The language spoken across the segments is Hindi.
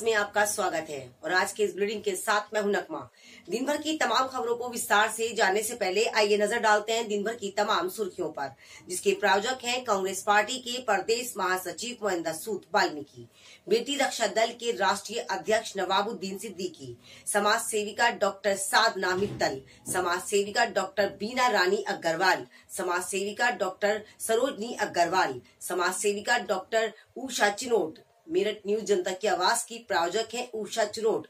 आवाज में आपका स्वागत है और आज के इस बुलेटिन के साथ मैं हूं नकमा। दिन भर की तमाम खबरों को विस्तार से जानने से पहले आइए नजर डालते हैं दिन भर की तमाम सुर्खियों पर, जिसके प्रायोजक हैं कांग्रेस पार्टी के प्रदेश महासचिव महेंद्र सूद वाल्मीकि, बेटी रक्षा दल के राष्ट्रीय अध्यक्ष नवाबुद्दीन सिद्दीकी, समाज सेविका डॉक्टर साधना मित्तल, समाज सेविका डॉक्टर बीना रानी अग्रवाल, समाज सेविका डॉक्टर सरोजनी अग्रवाल, समाज सेविका डॉक्टर उषा चिनोट। मेरठ न्यूज जनता की आवाज की प्रायोजक है उषा चिनोट,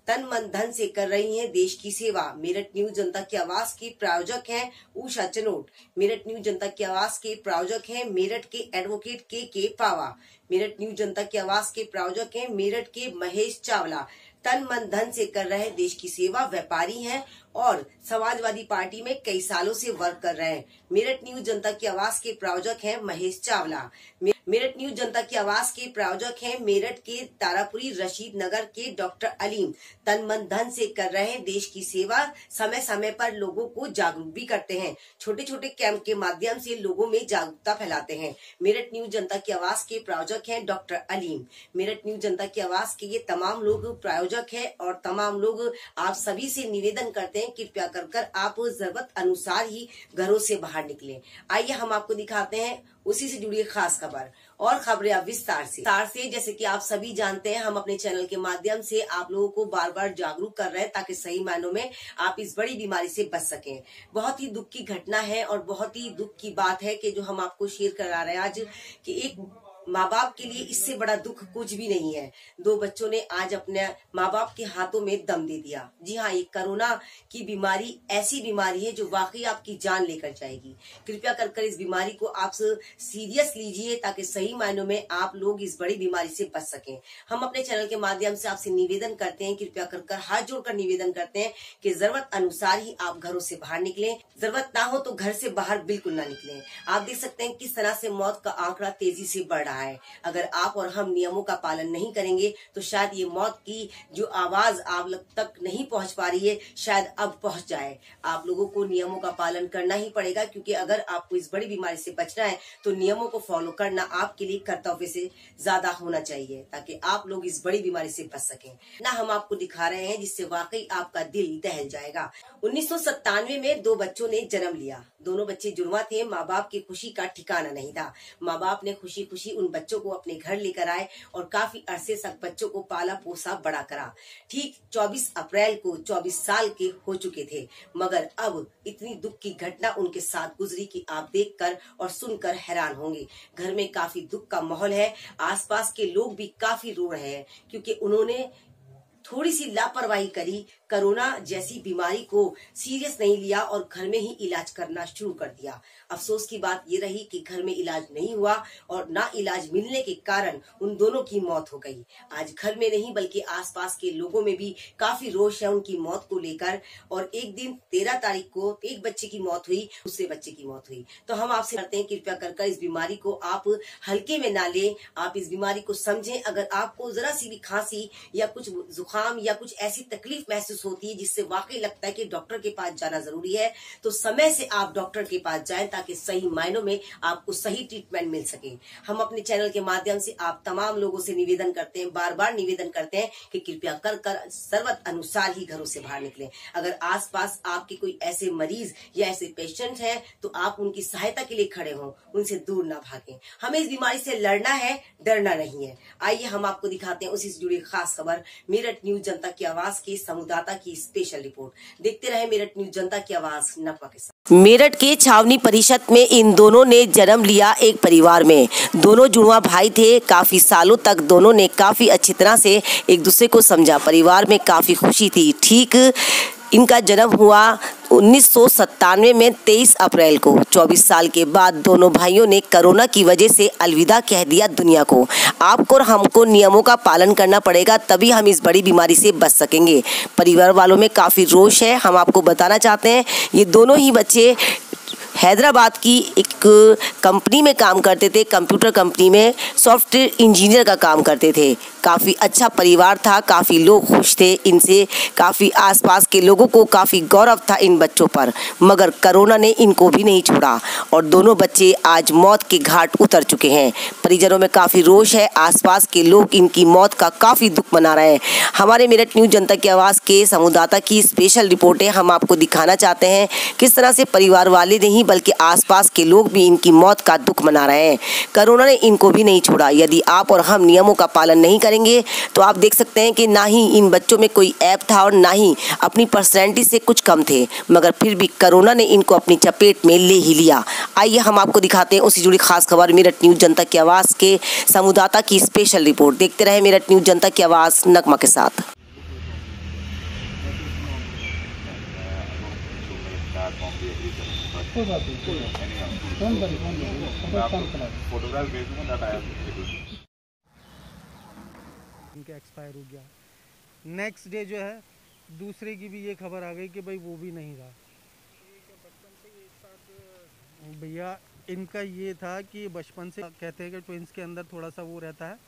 तन मन धन से कर रही हैं देश की सेवा। मेरठ न्यूज जनता की आवाज की प्रायोजक हैं उषा चिनोट। मेरठ न्यूज जनता की आवाज के प्रायोजक हैं मेरठ के एडवोकेट के पावा। मेरठ न्यूज जनता की आवाज के प्रायोजक हैं मेरठ के महेश चावला, तन मन धन से कर रहे देश की सेवा, व्यापारी हैं और समाजवादी पार्टी में कई सालों से वर्क कर रहे हैं। मेरठ न्यूज जनता की आवाज के प्रायोजक हैं महेश चावला। मेरठ न्यूज जनता की आवाज के प्रायोजक हैं मेरठ के तारापुरी रशीद नगर के डॉक्टर अलीम, तन मन धन से कर रहे हैं देश की सेवा, समय समय पर लोगों को जागरूक भी करते हैं, छोटे छोटे कैंप के माध्यम से लोगों में जागरूकता फैलाते हैं। मेरठ न्यूज जनता की आवाज के प्रायोजक हैं डॉक्टर अलीम। मेरठ न्यूज जनता की आवाज के ये तमाम लोग प्रायोजक है और तमाम लोग आप सभी से निवेदन करते हैं कृपया कर आप जरूरत अनुसार ही घरों से बाहर निकलें। आइए हम आपको दिखाते हैं उसी से जुड़ी खास खबर और खबरें अब विस्तार से। जैसे कि आप सभी जानते हैं, हम अपने चैनल के माध्यम से आप लोगों को बार बार जागरूक कर रहे हैं ताकि सही मायनों में आप इस बड़ी बीमारी से बच सकें। बहुत ही दुख की घटना है और बहुत ही दुख की बात है कि जो हम आपको शेयर करा रहे हैं आज, कि एक माँ बाप के लिए इससे बड़ा दुख कुछ भी नहीं है। दो बच्चों ने आज अपने माँ बाप के हाथों में दम दे दिया। जी हाँ, ये कोरोना की बीमारी ऐसी बीमारी है जो वाकई आपकी जान लेकर जाएगी। कृपया कर इस बीमारी को आप सीरियस लीजिए ताकि सही मायनों में आप लोग इस बड़ी बीमारी से बच सकें। हम अपने चैनल के माध्यम से आपसे निवेदन करते हैं, कृपया कर हाथ जोड़कर निवेदन करते हैं कि जरूरत अनुसार ही आप घरों से बाहर निकलें, जरूरत ना हो तो घर से बाहर बिल्कुल ना निकलें। आप देख सकते हैं किस तरह से मौत का आंकड़ा तेजी से बढ़ रहा है। अगर आप और हम नियमों का पालन नहीं करेंगे तो शायद ये मौत की जो आवाज आप तक नहीं पहुंच पा रही है, शायद अब पहुंच जाए। आप लोगों को नियमों का पालन करना ही पड़ेगा, क्योंकि अगर आपको इस बड़ी बीमारी से बचना है तो नियमों को फॉलो करना आपके लिए कर्तव्य से ज्यादा होना चाहिए, ताकि आप लोग इस बड़ी बीमारी से बच सकें। ना हम आपको दिखा रहे हैं जिससे वाकई आपका दिल दहल जाएगा। 1997 में दो बच्चों ने जन्म लिया। दोनों बच्चे जुड़वा थे। माँ बाप की खुशी का ठिकाना नहीं था। माँ बाप ने खुशी खुशी उन बच्चों को अपने घर लेकर आए और काफी अरसे तक बच्चों को पाला पोसा बड़ा करा। ठीक 24 अप्रैल को 24 साल के हो चुके थे, मगर अब इतनी दुख की घटना उनके साथ गुजरी कि आप देखकर और सुनकर हैरान होंगे। घर में काफी दुख का माहौल है। आसपास के लोग भी काफी रो रहे हैं क्योंकि उन्होंने थोड़ी सी लापरवाही करी, कोरोना जैसी बीमारी को सीरियस नहीं लिया और घर में ही इलाज करना शुरू कर दिया। अफसोस की बात ये रही कि घर में इलाज नहीं हुआ और ना इलाज मिलने के कारण उन दोनों की मौत हो गई। आज घर में नहीं बल्कि आसपास के लोगों में भी काफी रोष है उनकी मौत को लेकर। और एक दिन 13 तारीख को एक बच्चे की मौत हुई, दूसरे बच्चे की मौत हुई। तो हम आपसे करते हैं कृपया कर इस बीमारी को आप हल्के में ना लें, आप इस बीमारी को समझें। अगर आपको जरा सी भी खांसी या कुछ जुकाम या कुछ ऐसी तकलीफ महसूस होती है जिससे वाकई लगता है कि डॉक्टर के पास जाना जरूरी है, तो समय से आप डॉक्टर के पास जाएं ताकि सही मायनों में आपको सही ट्रीटमेंट मिल सके। हम अपने चैनल के माध्यम से आप तमाम लोगों से निवेदन करते हैं, बार बार निवेदन करते हैं कि कृपया कर जरूरत अनुसार ही घरों से बाहर निकलें। अगर आसपास आपके कोई ऐसे मरीज या ऐसे पेशेंट हैं तो आप उनकी सहायता के लिए खड़े हों, उनसे दूर ना भागें। हमें इस बीमारी से लड़ना है, डरना नहीं है। आइए हम आपको दिखाते हैं उसी से जुड़ी खास खबर, मेरठ न्यूज जनता की आवाज के संवाददाता की स्पेशल रिपोर्ट। देखते रहे मेरठ न्यूज जनता की आवाज नकमा के साथ। मेरठ के छावनी परिषद में इन दोनों ने जन्म लिया एक परिवार में। दोनों जुड़वा भाई थे। काफी सालों तक दोनों ने काफी अच्छी तरह से एक दूसरे को समझा। परिवार में काफी खुशी थी। ठीक इनका जन्म हुआ 1997 में 23 अप्रैल को। 24 साल के बाद दोनों भाइयों ने कोरोना की वजह से अलविदा कह दिया दुनिया को। आपको और हमको नियमों का पालन करना पड़ेगा, तभी हम इस बड़ी बीमारी से बच सकेंगे। परिवार वालों में काफ़ी रोष है। हम आपको बताना चाहते हैं ये दोनों ही बच्चे हैदराबाद की एक कंपनी में काम करते थे, कंप्यूटर कंपनी में सॉफ्टवेयर इंजीनियर का काम करते थे। काफ़ी अच्छा परिवार था, काफ़ी लोग खुश थे इनसे, काफ़ी आसपास के लोगों को काफ़ी गौरव था इन बच्चों पर। मगर कोरोना ने इनको भी नहीं छोड़ा और दोनों बच्चे आज मौत के घाट उतर चुके हैं। परिजनों में काफ़ी रोष है, आसपास के लोग इनकी मौत का काफ़ी दुख मना रहे हैं। हमारे मेरठ न्यूज़ जनता की आवाज़ के संवाददाता की स्पेशल रिपोर्टें हम आपको दिखाना चाहते हैं किस तरह से परिवार वाले नहीं बल्कि आसपास के लोग भी इनकी मौत का दुख मना रहे हैं। कोरोना ने इनको भी नहीं छोड़ा। यदि आप और हम नियमों का पालन नहीं करेंगे तो आप देख सकते हैं कि ना ही इन बच्चों में कोई ऐप था और ना ही अपनी पर्सनैलिटी से कुछ कम थे, मगर फिर भी कोरोना ने इनको अपनी चपेट में ले ही लिया। आइए हम आपको दिखाते हैं उससे जुड़ी खास खबर मेरठ न्यूज़ जनता की आवाज़ के संवाददाता की स्पेशल रिपोर्ट। देखते रहे मेरठ न्यूज़ जनता की आवाज़ नगमा के साथ। कोई बात नहीं, कोई बात नहीं। फोन करिए, फोटोग्राफ भेज दूंगा, डाटा आया उनके एक्सपायर हो गया। नेक्स्ट डे जो है दूसरे की भी ये खबर आ गई कि भाई वो भी नहीं रहा। भैया इनका ये था कि बचपन से कहते हैं कि ट्विंस के अंदर थोड़ा सा वो रहता है,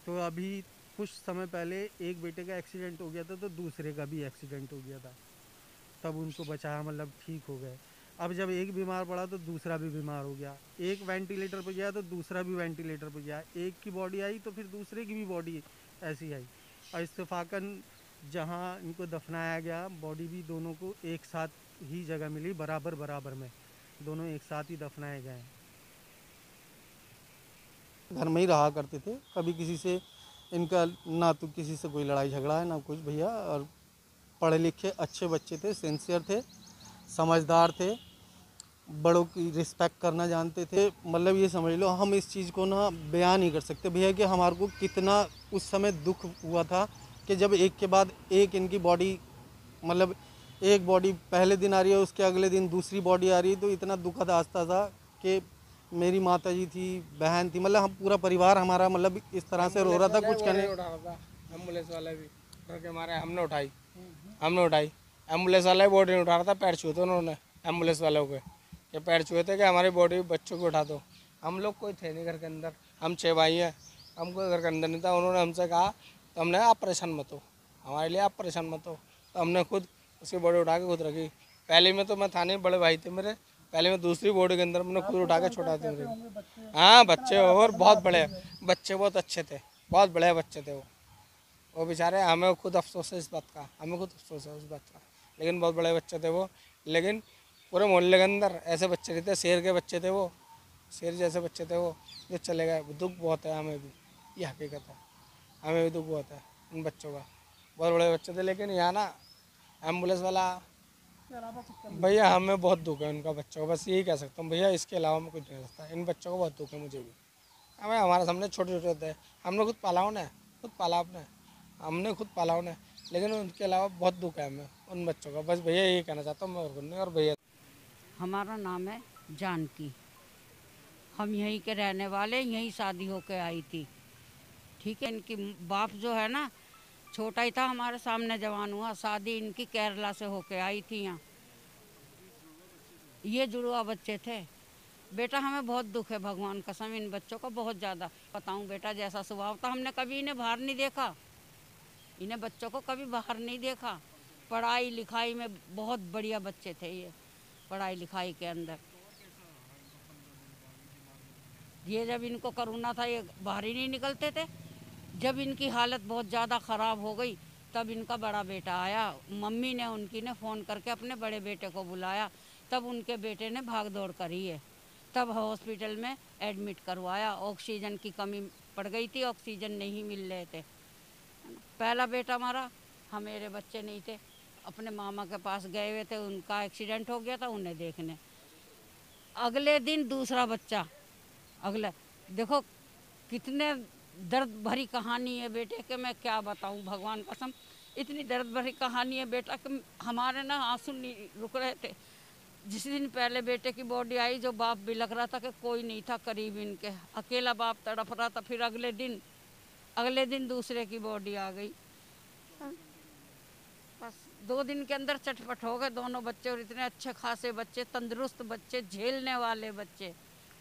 तो अभी कुछ समय पहले एक बेटे का एक्सीडेंट हो गया था तो दूसरे का भी एक्सीडेंट हो गया था, तब उनको बचाया, मतलब ठीक हो गए। अब जब एक बीमार पड़ा तो दूसरा भी बीमार हो गया, एक वेंटिलेटर पर गया तो दूसरा भी वेंटिलेटर पर गया, एक की बॉडी आई तो फिर दूसरे की भी बॉडी ऐसी आई। और इत्तेफाकन जहाँ इनको दफनाया गया बॉडी भी दोनों को एक साथ ही जगह मिली, बराबर बराबर में दोनों एक साथ ही दफनाए गए। घर में ही रहा करते थे, कभी किसी से इनका ना तो किसी से कोई लड़ाई झगड़ा है ना कुछ भैया, और पढ़े लिखे अच्छे बच्चे थे, सिंसियर थे, समझदार थे, बड़ों की रिस्पेक्ट करना जानते थे। मतलब ये समझ लो हम इस चीज़ को ना बयान नहीं कर सकते भैया कि हमारे को कितना उस समय दुख हुआ था कि जब एक के बाद एक इनकी बॉडी, मतलब एक बॉडी पहले दिन आ रही है उसके अगले दिन दूसरी बॉडी आ रही है, तो इतना दुखद आस्था था कि मेरी माता जी थी, बहन थी, मतलब हम पूरा परिवार हमारा मतलब इस तरह से रो रहा था। कुछ कहने एम्बुलेंस वाला भी करके मारे, हमने उठाई एम्बुलेंस वाला ही बॉडी नहीं उठा रहा था, पैर छुए थे उन्होंने एम्बुलेंस वालों के, ये पैर छुए थे कि हमारी बॉडी बच्चों को उठा दो। हम लोग कोई थे नहीं घर के अंदर, हम 6 भाई हैं, हम कोई घर के अंदर नहीं था। उन्होंने हमसे कहा तो हमने आप परेशान मत हो, हमारे लिए आप परेशान मत हो, तो हमने खुद उसकी बॉडी उठा के खुद रखी। पहले में तो मैं था नहीं, बड़े भाई थे मेरे, पहले में दूसरी बॉडी के अंदर मैंने खुद उठा के छोड़ा थे मेरे। हाँ बच्चे और बहुत बड़े बच्चे, बहुत अच्छे थे, बहुत बड़े बच्चे थे वो बेचारे। हमें खुद अफसोस है इस बात का, हमें खुद अफसोस है उस बात का, लेकिन बहुत बड़े बच्चे थे वो। लेकिन पूरे मोहल्ले के अंदर ऐसे बच्चे नहीं थे, शेर के बच्चे थे वो, शेर जैसे बच्चे थे वो, जो चले गए। दुख बहुत है हमें भी, ये हकीकत है, हमें भी दुख बहुत है इन बच्चों का। बहुत बड़े बच्चे थे, लेकिन यहाँ ना एम्बुलेंस वाला भैया, हमें बहुत दुख है उनका बच्चों का, बस यही कह सकता हूँ भैया, इसके अलावा मैं कुछ नहीं कह सकता। इन बच्चों को बहुत दुख है, मुझे भी। हमें हमारे सामने छोटे छोटे थे, हमने खुद पाला उन्हें, खुद पाला अपने, हमने खुद पाला उन्हें, लेकिन उनके अलावा बहुत दुख है हमें उन बच्चों का। बस भैया यही कहना चाहता हूँ मैं, और कुछ नहीं। और भैया हमारा नाम है जानकी, हम यहीं के रहने वाले, यहीं शादी होके आई थी, ठीक है। इनकी बाप जो है ना छोटा ही था, हमारे सामने जवान हुआ, शादी इनकी केरला से होके आई थी यहाँ। ये जुड़वा बच्चे थे बेटा, हमें बहुत दुख है, भगवान कसम इन बच्चों का बहुत ज़्यादा। बताऊं बेटा, जैसा स्वभाव था, हमने कभी इन्हें बाहर नहीं देखा, इन्हें बच्चों को कभी बाहर नहीं देखा। पढ़ाई लिखाई में बहुत बढ़िया बच्चे थे ये, पढ़ाई लिखाई के अंदर। ये जब इनको कोरोना था ये बाहर ही नहीं निकलते थे। जब इनकी हालत बहुत ज़्यादा ख़राब हो गई तब इनका बड़ा बेटा आया, मम्मी ने उनकी ने फ़ोन करके अपने बड़े बेटे को बुलाया, तब उनके बेटे ने भाग दौड़ करी है, तब हॉस्पिटल में एडमिट करवाया। ऑक्सीजन की कमी पड़ गई थी, ऑक्सीजन नहीं मिल रहे थे। पहला बेटा मरा, हम मेरे बच्चे नहीं थे, अपने मामा के पास गए हुए थे, उनका एक्सीडेंट हो गया था उन्हें देखने। अगले दिन दूसरा बच्चा, अगला देखो कितने दर्द भरी कहानी है बेटे के, मैं क्या बताऊं, भगवान कसम इतनी दर्द भरी कहानी है बेटा कि हमारे ना आंसू नहीं रुक रहे थे। जिस दिन पहले बेटे की बॉडी आई, जो बाप भी लग रहा था कि कोई नहीं था करीब इनके, अकेला बाप तड़प रहा था। फिर अगले दिन दूसरे की बॉडी आ गई। बस 2 दिन के अंदर चटपट हो गए दोनों बच्चे, और इतने अच्छे खासे बच्चे, तंदुरुस्त बच्चे, झेलने वाले बच्चे।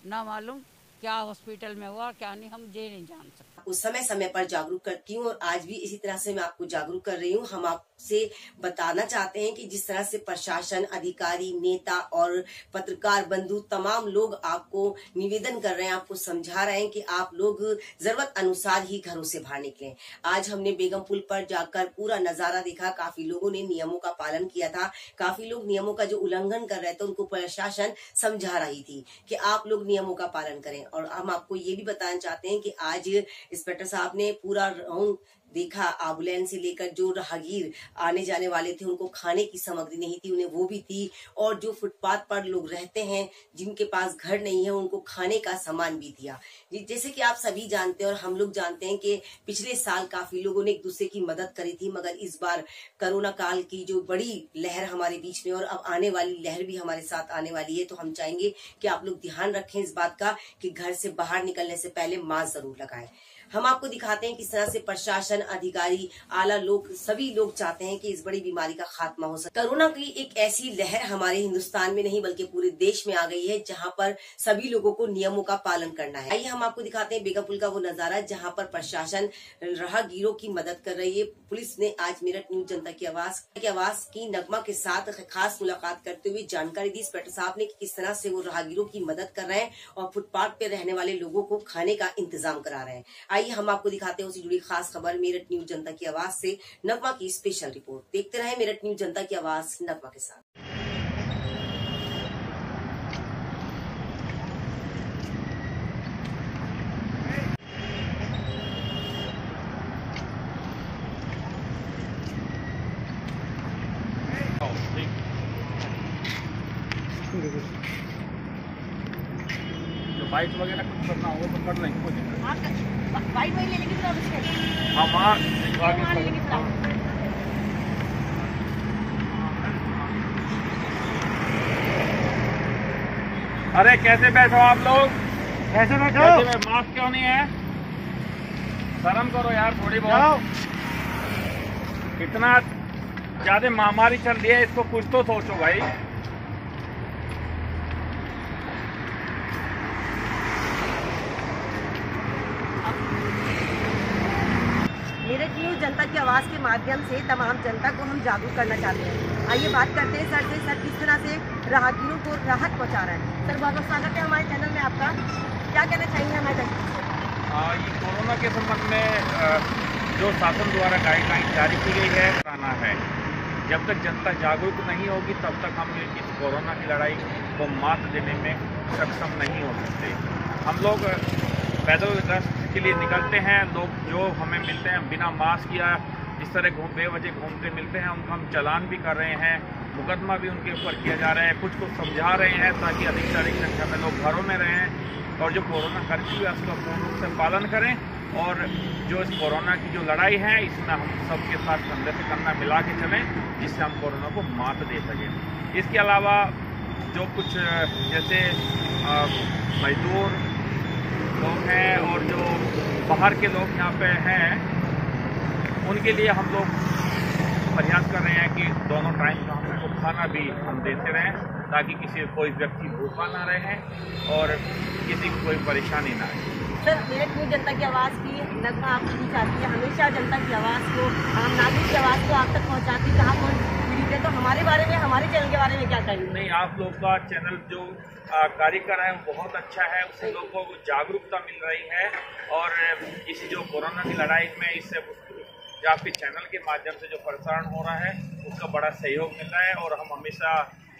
ना मालूम क्या हॉस्पिटल में हुआ क्या नहीं, हम ये नहीं जान सकते। उस समय समय पर जागरूक करती हूँ और आज भी इसी तरह से मैं आपको जागरूक कर रही हूँ। हम आपसे बताना चाहते हैं कि जिस तरह से प्रशासन, अधिकारी, नेता और पत्रकार बंधु तमाम लोग आपको निवेदन कर रहे हैं, आपको समझा रहे हैं कि आप लोग जरूरत अनुसार ही घरों से बाहर निकलें। आज हमने बेगम पुल पर जाकर पूरा नजारा देखा। काफी लोगों ने नियमों का पालन किया था, काफी लोग नियमों का जो उल्लंघन कर रहे थे उनको प्रशासन समझा रही थी कि आप लोग नियमों का पालन करें। और हम आपको ये भी बताना चाहते हैं कि आज इंस्पेक्टर साहब ने पूरा राउंड देखा, एम्बुलेंस से लेकर जो राहगीर आने जाने वाले थे उनको खाने की सामग्री नहीं थी, उन्हें वो भी थी। और जो फुटपाथ पर लोग रहते हैं, जिनके पास घर नहीं है, उनको खाने का सामान भी दिया। जैसे कि आप सभी जानते हैं और हम लोग जानते हैं कि पिछले साल काफी लोगों ने एक दूसरे की मदद करी थी, मगर इस बार कोरोना काल की जो बड़ी लहर हमारे बीच में और अब आने वाली लहर भी हमारे साथ आने वाली है, तो हम चाहेंगे कि आप लोग ध्यान रखें इस बात का कि घर से बाहर निकलने से पहले मास्क जरूर लगाएं। हम आपको दिखाते हैं किस तरह से प्रशासन, अधिकारी, आला लोग, सभी लोग चाहते हैं कि इस बड़ी बीमारी का खात्मा हो सके। कोरोना की एक ऐसी लहर हमारे हिंदुस्तान में नहीं बल्कि पूरे देश में आ गई है, जहां पर सभी लोगों को नियमों का पालन करना है। आइए हम आपको दिखाते हैं बेगम पुल का वो नजारा जहां पर प्रशासन राहगीरों की मदद कर रही है। पुलिस ने आज मेरठ न्यूज जनता की आवाज की नगमा के साथ खास मुलाकात करते हुए जानकारी दी इंस्पेक्टर साहब ने कि किस तरह से वो राहगीरों की मदद कर रहे हैं और फुटपाथ पे रहने वाले लोगों को खाने का इंतजाम करा रहे हैं। आइए हम आपको दिखाते हैं उससे जुड़ी खास खबर मेरठ न्यूज जनता की आवाज से नगमा की स्पेशल रिपोर्ट। देखते रहे मेरठ न्यूज जनता की आवाज नगमा के साथ। जो बाइक वगैरह कुछ करना होगा तो कर लेंगे, कोई दिक्कत नहीं। बाइक ले लेंगे हाँ वहाँ आगे अरे कैसे बैठो आप लोग, कैसे बैठो? मास्क क्यों नहीं है? शर्म करो यार थोड़ी बहुत। इतना ज्यादा महामारी चल रही है, इसको कुछ तो सोचो भाई। मेरठ न्यूज जनता की आवाज के माध्यम से तमाम जनता को हम जागरूक करना चाहते हैं। आइए बात करते हैं सर से। सर किस तरह से राहगीरों को राहत पहुंचा रहा है। सर बहुत बहुत स्वागत है हमारे चैनल में आपका। क्या कहना चाहिए हमारे दर्शकों से? ये कोरोना के संबंध में जो शासन द्वारा गाइडलाइन जारी की गई है कराना है। जब तक जनता जागरूक नहीं होगी तब तक हम इस कोरोना की लड़ाई को मात देने में सक्षम नहीं हो सकते। हम लोग पैदल गश्त के लिए निकलते हैं, लोग जो हमें मिलते हैं बिना मास्क या इस तरह बेवजह घूमते मिलते हैं, उनको हम चालान भी कर रहे हैं, मुकदमा भी उनके ऊपर किया जा रहा है, कुछ को समझा रहे हैं ताकि अधिक से अधिक संख्या में लोग घरों में रहें और जो कोरोना कर्फ्यू है उसका पूर्ण रूप से पालन करें। और जो इस कोरोना की जो लड़ाई है इसमें हम सबके साथ कंधे से कंधा मिला के चलें, जिससे हम कोरोना को मात दे सकें। इसके अलावा जो कुछ जैसे मजदूर लोग हैं और जो बाहर के लोग यहाँ पे हैं, उनके लिए हम लोग प्रयास कर रहे हैं कि दोनों टाइम का हमको खाना भी हम देते रहें ताकि कोई व्यक्ति भूखा ना रहे और किसी को कोई परेशानी ना आए। सर मेरठ न्यूज जनता की आवाज़ की नगमा आपकी चाहती है हमेशा जनता की आवाज़ को, आम नागरिक की आवाज़ को आप तक पहुँचाती है जहाँ पर पीड़ित है। तो हमारे बारे में, हमारे चैनल के बारे में क्या कहेंगे? नहीं, आप लोग का चैनल जो कार्य कर रहा है वो बहुत अच्छा है, उससे लोगों को जागरूकता मिल रही है और इस जो कोरोना की लड़ाई में इससे जो आपके चैनल के माध्यम से जो प्रसारण हो रहा है उसका बड़ा सहयोग मिल रहा है और हम हमेशा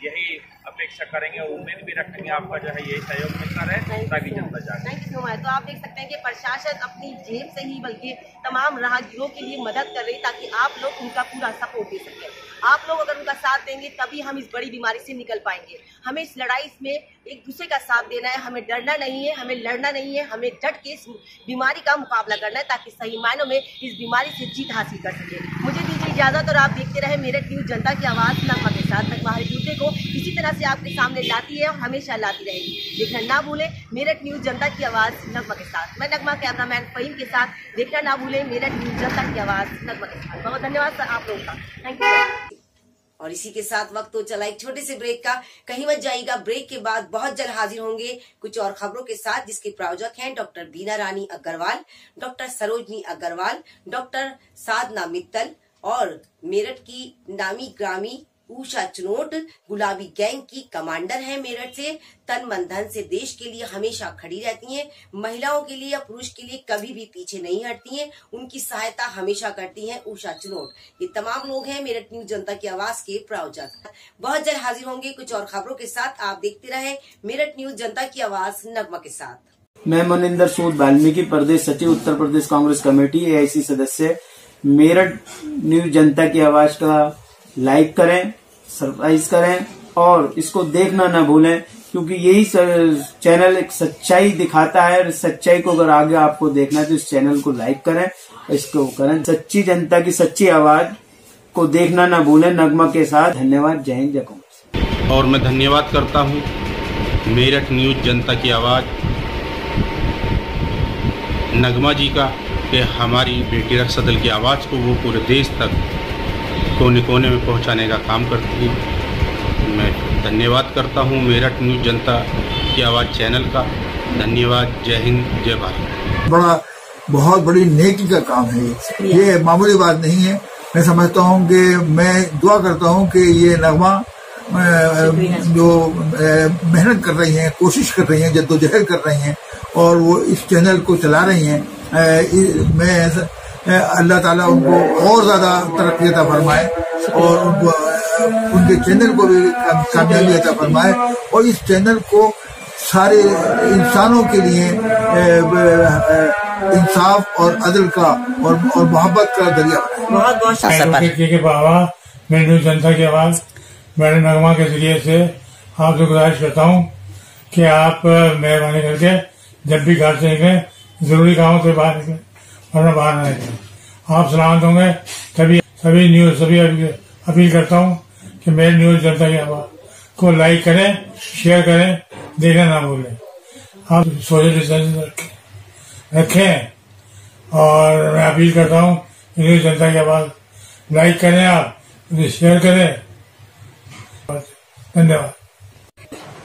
यही अपेक्षा करेंगे और उम्मीद भी रखेंगे आपका जो है यही सहयोग मिलता रहे ताकि जनता जाए। Thank you so much. तो आप देख सकते हैं कि प्रशासन अपनी जेब से ही बल्कि तमाम राहगीरों के लिए मदद कर रही है ताकि आप लोग उनका पूरा सपोर्ट दे सकें। आप लोग अगर उनका साथ देंगे तभी हम इस बड़ी बीमारी से निकल पाएंगे। हमें इस लड़ाई में एक दूसरे का साथ देना है, हमें डरना नहीं है, हमें लड़ना नहीं है, हमें डट के इस बीमारी का मुकाबला करना है ताकि सही मायनों में इस बीमारी से जीत हासिल कर सके। मुझे दीजिए इजाजत और आप देखते रहे मेरठ न्यूज जनता की आवाज़ नगमा के साथ। नगमा हर मुद्दे को इसी तरह से आपके सामने लाती है और हमेशा लाती रहेगी। देखना ना भूलें मेरठ न्यूज जनता की आवाज़ नगमा के साथ। मैं नगमा कैमरामैन फहीम के साथ। देखना ना भूलें मेरठ न्यूज जनता की आवाज़ नगमा के साथ। बहुत धन्यवाद सर आप लोगों का। Thank you. और इसी के साथ वक्त तो चला एक छोटे से ब्रेक का। कहीं मत जाइएगा, ब्रेक के बाद बहुत जल्द हाजिर होंगे कुछ और खबरों के साथ, जिसके प्रायोजक हैं डॉक्टर बीना रानी अग्रवाल, डॉक्टर सरोजनी अग्रवाल, डॉक्टर साधना मित्तल और मेरठ की नामी ग्रामी उषा चुनोट गुलाबी गैंग की कमांडर है। मेरठ से तन मन धन से देश के लिए हमेशा खड़ी रहती हैं। महिलाओं के लिए या पुरुष के लिए कभी भी पीछे नहीं हटती हैं। उनकी सहायता हमेशा करती हैं उषा चुनोट। ये तमाम लोग हैं मेरठ न्यूज जनता की आवाज के प्रायोजक। बहुत जल्द हाजिर होंगे कुछ और खबरों के साथ। आप देखते रहे मेरठ न्यूज जनता की आवाज नगमा के साथ। मैं मनिंदर सूद वाल्मीकि, प्रदेश सचिव, उत्तर प्रदेश कांग्रेस कमेटी, AIC सदस्य। मेरठ न्यूज जनता की आवाज का लाइक करें, सब्सक्राइब करें और इसको देखना न भूलें, क्योंकि यही चैनल एक सच्चाई दिखाता है। सच्चाई को अगर आगे आपको देखना है तो इस चैनल को लाइक करें, इसको करें। सच्ची जनता की सच्ची आवाज को देखना न भूलें। नगमा के साथ धन्यवाद। जय हिंद, जय कांग्रेस। और मैं धन्यवाद करता हूँ मेरठ न्यूज जनता की आवाज नगमा जी का, कि हमारी बेटी रक्षा दल की आवाज़ को वो पूरे देश तक कोने कोने में पहुंचाने का काम करती है। मैं धन्यवाद करता हूं मेरठ न्यूज जनता की आवाज़ चैनल का। धन्यवाद। जय हिंद, जय भारत। बहुत बड़ी नेकी का काम है ये मामूली बात नहीं है। मैं समझता हूं कि मैं दुआ करता हूं कि ये नगमा जो मेहनत कर रही हैं, कोशिश कर रही हैं, जद्दोजहद कर रही हैं और वो इस चैनल को चला रही हैं, मैं अल्लाह ताला उनको और ज्यादा तरक्की अता फरमाए और उनके चैनल को भी कामयाबी अता फरमाए और इस चैनल को सारे इंसानों के लिए इंसाफ और अदल का और मोहब्बत का जरिया बनाए। मैं न्यूज जनता की आवाज मेरे नगमा के जरिए से आपसे गुजारिश करता हूँ कि आप मेहरबानी करके जब भी घर से निकलें, जरूरी कामों से बाहर निकलें, वरना बाहर न निकलें। आप सलामत होंगे। सभी अपील करता हूँ कि मेरे न्यूज जनता की आवाज को लाइक करें, शेयर करें, देखना ना भूलें। आप सोशल डिस्टेंस रखें और मैं अपील करता हूँ कि न्यूज जनता की आवाज लाइक करें, आप शेयर करें। धन्यवाद।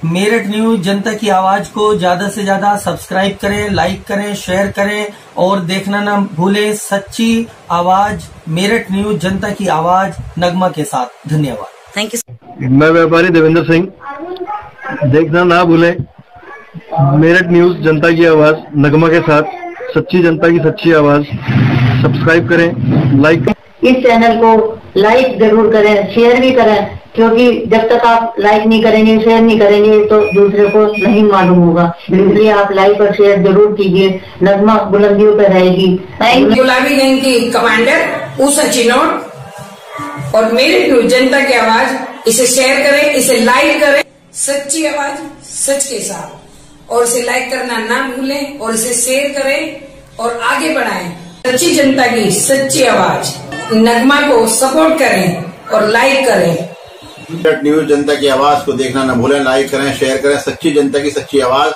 मेरठ न्यूज जनता की आवाज को ज्यादा से ज्यादा सब्सक्राइब करें, लाइक करें, शेयर करें और देखना ना भूलें सच्ची आवाज मेरठ न्यूज जनता की आवाज नगमा के साथ। धन्यवाद। Thank you. मैं व्यापारी देवेंद्र सिंह, देखना ना भूलें मेरठ न्यूज जनता की आवाज नगमा के साथ, सच्ची जनता की सच्ची आवाज। सब्सक्राइब करें, लाइक। इस चैनल को लाइक जरूर करें, शेयर भी करें, क्योंकि जब तक आप लाइक नहीं करेंगे, शेयर नहीं करेंगे तो दूसरे को नहीं मालूम होगा। इसलिए आप लाइक और शेयर जरूर कीजिए। नगमा बुलंदियों पर रहेगी। गुलाबी गैंग की कमांडर उषा चुनोट और मेरठ न्यूज जनता की आवाज, इसे शेयर करें, इसे लाइक करें। सच्ची आवाज सच के साथ, और इसे लाइक करना ना भूलें और इसे शेयर करें और आगे बढ़ाएं। सच्ची जनता की सच्ची आवाज नगमा को सपोर्ट करें और लाइक करें। न्यूज जनता की आवाज को देखना न भूलें, लाइक करें, शेयर करें। सच्ची जनता की सच्ची आवाज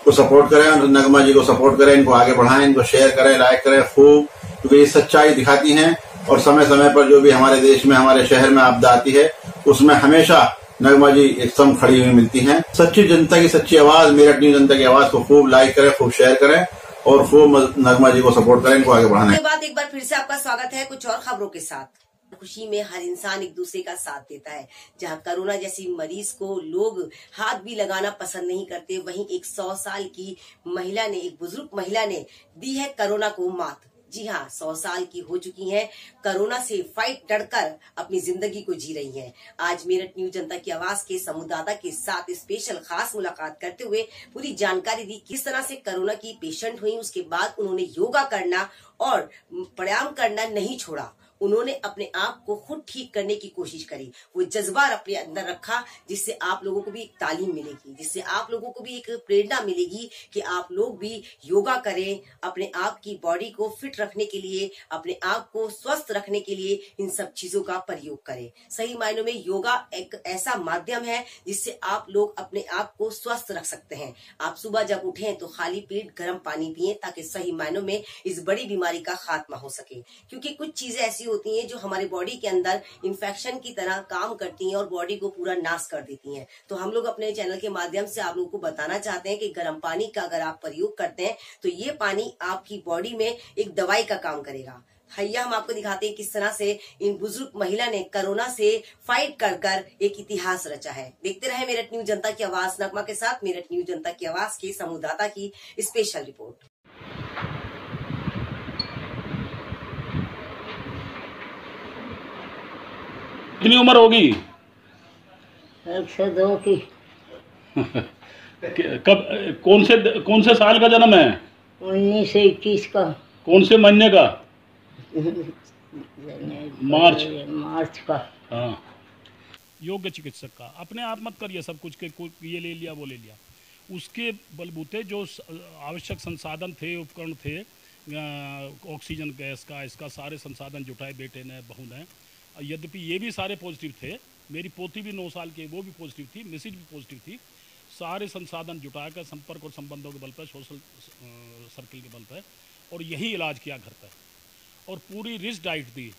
को सपोर्ट करें और नगमा जी को सपोर्ट करें, इनको आगे बढ़ाएं, इनको शेयर करें, लाइक करें खूब, क्योंकि ये सच्चाई दिखाती हैं और समय समय पर जो भी हमारे देश में, हमारे शहर में आपदा आती है, उसमें हमेशा नगमा जी एकदम खड़ी हुई मिलती हैं। सच्ची जनता की सच्ची आवाज मेरठ न्यूज जनता की आवाज को खूब लाइक करें, खूब शेयर करें और खूब नगमा जी को सपोर्ट करें, इनको आगे बढ़ाना है। बाद एक बार फिर से आपका स्वागत है कुछ और खबरों के साथ। खुशी में हर इंसान एक दूसरे का साथ देता है। जहां कोरोना जैसी मरीज को लोग हाथ भी लगाना पसंद नहीं करते, वहीं एक 100 साल की महिला ने, एक बुजुर्ग महिला ने दी है कोरोना को मात। जी हाँ, 100 साल की हो चुकी हैं, कोरोना से फाइट लड़कर अपनी जिंदगी को जी रही हैं। आज मेरठ न्यूज जनता की आवाज के संवाददाता के साथ स्पेशल खास मुलाकात करते हुए पूरी जानकारी दी, किस तरह से कोरोना की पेशेंट हुई। उसके बाद उन्होंने योगा करना और प्राणायाम करना नहीं छोड़ा। उन्होंने अपने आप को खुद ठीक करने की कोशिश करी, वो जज्बा अपने अंदर रखा, जिससे आप लोगों को भी एक तालीम मिलेगी, जिससे आप लोगों को भी एक प्रेरणा मिलेगी कि आप लोग भी योगा करें, अपने आप की बॉडी को फिट रखने के लिए, अपने आप को स्वस्थ रखने के लिए इन सब चीजों का प्रयोग करें। सही मायनों में योगा एक ऐसा माध्यम है जिससे आप लोग अपने आप को स्वस्थ रख सकते हैं। आप सुबह जब उठें तो खाली पेट गर्म पानी पिएं, ताकि सही मायनों में इस बड़ी बीमारी का खात्मा हो सके, क्योंकि कुछ चीजें ऐसी होती हैं जो हमारे बॉडी के अंदर इन्फेक्शन की तरह काम करती हैं और बॉडी को पूरा नाश कर देती हैं। तो हम लोग अपने चैनल के माध्यम से आप लोगों को बताना चाहते हैं कि गर्म पानी का अगर आप प्रयोग करते हैं तो ये पानी आपकी बॉडी में एक दवाई का काम करेगा। हैया हम आपको दिखाते हैं किस तरह से इन बुजुर्ग महिला ने कोरोना से फाइट कर कर एक इतिहास रचा है। देखते रहे मेरठ न्यूज जनता की आवाज नगमा के साथ। मेरठ न्यूज जनता की आवाज के संवाददाता की स्पेशल रिपोर्ट। कितनी उम्र होगी? 102 की। कब कौन से साल का जन्म है? 1921 का। कौन से महीने का? मार्च का। हाँ। योग्य चिकित्सक का अपने आप मत करिए सब कुछ के ये ले लिया वो ले लिया। उसके बलबूते जो आवश्यक संसाधन थे, उपकरण थे, ऑक्सीजन गैस का, इसका सारे संसाधन जुटाए बेटे ने, बहू ने। यद्यपि ये भी सारे पॉजिटिव थे, मेरी पोती भी 9 साल की वो भी पॉजिटिव थी, मिसेज भी पॉजिटिव थी। सारे संसाधन जुटाकर संपर्क और संबंधों के बल पर, सोशल सर्किल के बल पर, और यही इलाज किया घर पर और पूरी रिच डाइट दी।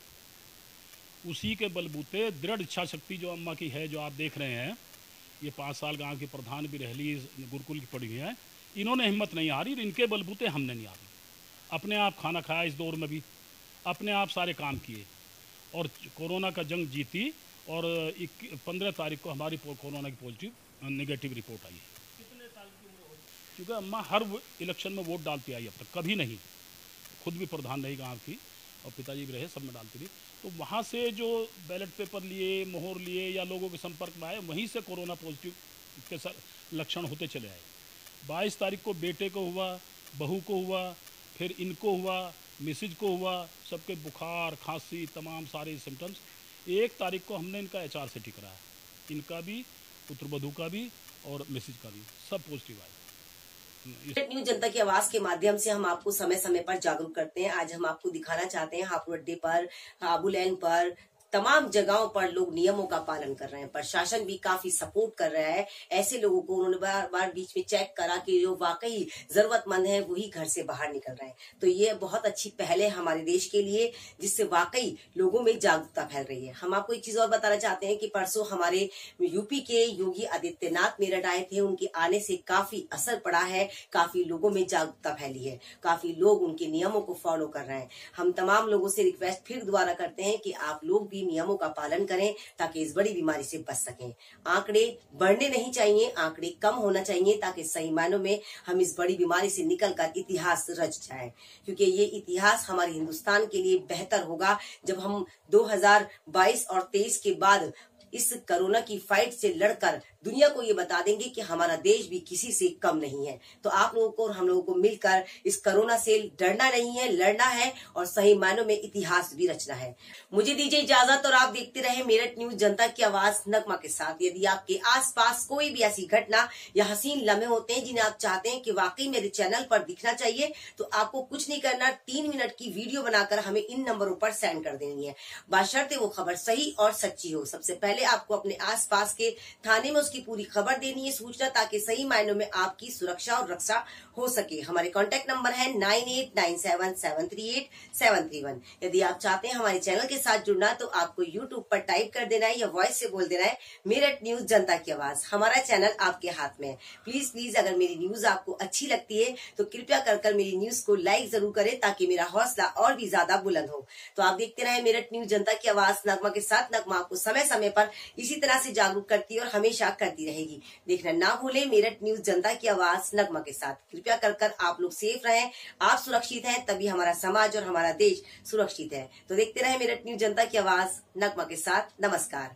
उसी के बलबूते दृढ़ इच्छा शक्ति जो अम्मा की है, जो आप देख रहे हैं, ये 5 साल गांव की प्रधान भी रहली, गुरुकुल की पढ़ी हुई है, इन्होंने हिम्मत नहीं हारी। इनके बलबूते हमने नहीं हारी। अपने आप खाना खाया इस दौर में भी, अपने आप सारे काम किए और कोरोना का जंग जीती। और 15 तारीख को हमारी कोरोना की पॉजिटिव नेगेटिव रिपोर्ट आई है। कितने साल की उम्र होगी? क्योंकि अम्मा हर इलेक्शन में वोट डालती आई अब तक, कभी नहीं, खुद भी प्रधान रही गाँव की और पिताजी भी रहे, सब में डालती थी। तो वहाँ से जो बैलेट पेपर लिए, मोहर लिए या लोगों के संपर्क में आए, वहीं से कोरोना पॉजिटिव के लक्षण होते चले आए। 22 तारीख को बेटे को हुआ, बहू को हुआ, फिर इनको हुआ, मिसेज को हुआ, सबके बुखार, खांसी, तमाम सारे सिम्टम्स। 1 तारीख को हमने इनका HRCT कराया, इनका भी, पुत्रवधू का भी और मिसेज का भी, सब पॉजिटिव आए। न्यूज जनता की आवाज के माध्यम से हम आपको समय समय पर जागरूक करते हैं। आज हम आपको दिखाना चाहते हैं हापुड़ अड्डे पर, आबू लैन पर, तमाम जगहों पर लोग नियमों का पालन कर रहे हैं। प्रशासन भी काफी सपोर्ट कर रहा है। ऐसे लोगों को उन्होंने बार बार बीच में चेक करा कि जो वाकई जरूरतमंद है वही घर से बाहर निकल रहे हैं। तो ये बहुत अच्छी पहल है हमारे देश के लिए, जिससे वाकई लोगों में जागरूकता फैल रही है। हम आपको एक चीज और बताना चाहते हैं कि परसों हमारे यूपी के योगी आदित्यनाथ मेरठ आए थे। उनके आने से काफी असर पड़ा है, काफी लोगों में जागरूकता फैली है, काफी लोग उनके नियमों को फॉलो कर रहे हैं। हम तमाम लोगों से रिक्वेस्ट फिर दोबारा करते हैं कि आप लोग भी नियमों का पालन करें ताकि इस बड़ी बीमारी से बच सकें। आंकड़े बढ़ने नहीं चाहिए, आंकड़े कम होना चाहिए ताकि सही मायनों में हम इस बड़ी बीमारी से निकलकर इतिहास रच जाए। क्योंकि ये इतिहास हमारे हिंदुस्तान के लिए बेहतर होगा जब हम 2022 और 23 के बाद इस कोरोना की फाइट से लड़कर दुनिया को ये बता देंगे कि हमारा देश भी किसी से कम नहीं है। तो आप लोगों को और हम लोगों को मिलकर इस कोरोना से डरना नहीं है, लड़ना है और सही मायनों में इतिहास भी रचना है। मुझे दीजिए इजाजत और आप देखते रहे मेरठ न्यूज जनता की आवाज नगमा के साथ। यदि आपके आसपास कोई भी ऐसी घटना या हसीन लम्हे होते हैं जिन्हें आप चाहते हैं कि वाकई मेरे चैनल पर दिखना चाहिए, तो आपको कुछ नहीं करना, 3 मिनट की वीडियो बनाकर हमें इन नंबरों पर सेंड कर देनी है, बशर्ते वो खबर सही और सच्ची हो। सबसे पहले आपको अपने आसपास के थाने में उसकी पूरी खबर देनी है, सूचना, ताकि सही मायनों में आपकी सुरक्षा और रक्षा हो सके। हमारे कॉन्टैक्ट नंबर है 9897738731। यदि आप चाहते हैं हमारे चैनल के साथ जुड़ना तो आपको यूट्यूब पर टाइप कर देना है या वॉइस से बोल देना है मेरठ न्यूज जनता की आवाज। हमारा चैनल आपके हाथ में है। प्लीज प्लीज अगर मेरी न्यूज आपको अच्छी लगती है तो कृपया कर मेरी न्यूज को लाइक जरूर करें ताकि मेरा हौसला और भी ज्यादा बुलंद हो। तो आप देखते रहे मेरठ न्यूज जनता की आवाज नगमा के साथ। नगमा आपको समय समय पर इसी तरह से जागरूक करती है और हमेशा करती रहेगी। देखना ना भूलें मेरठ न्यूज जनता की आवाज नगमा के साथ। कृपया कर आप लोग सेफ रहें, आप सुरक्षित हैं तभी हमारा समाज और हमारा देश सुरक्षित है। तो देखते रहे मेरठ न्यूज जनता की आवाज नगमा के साथ। नमस्कार।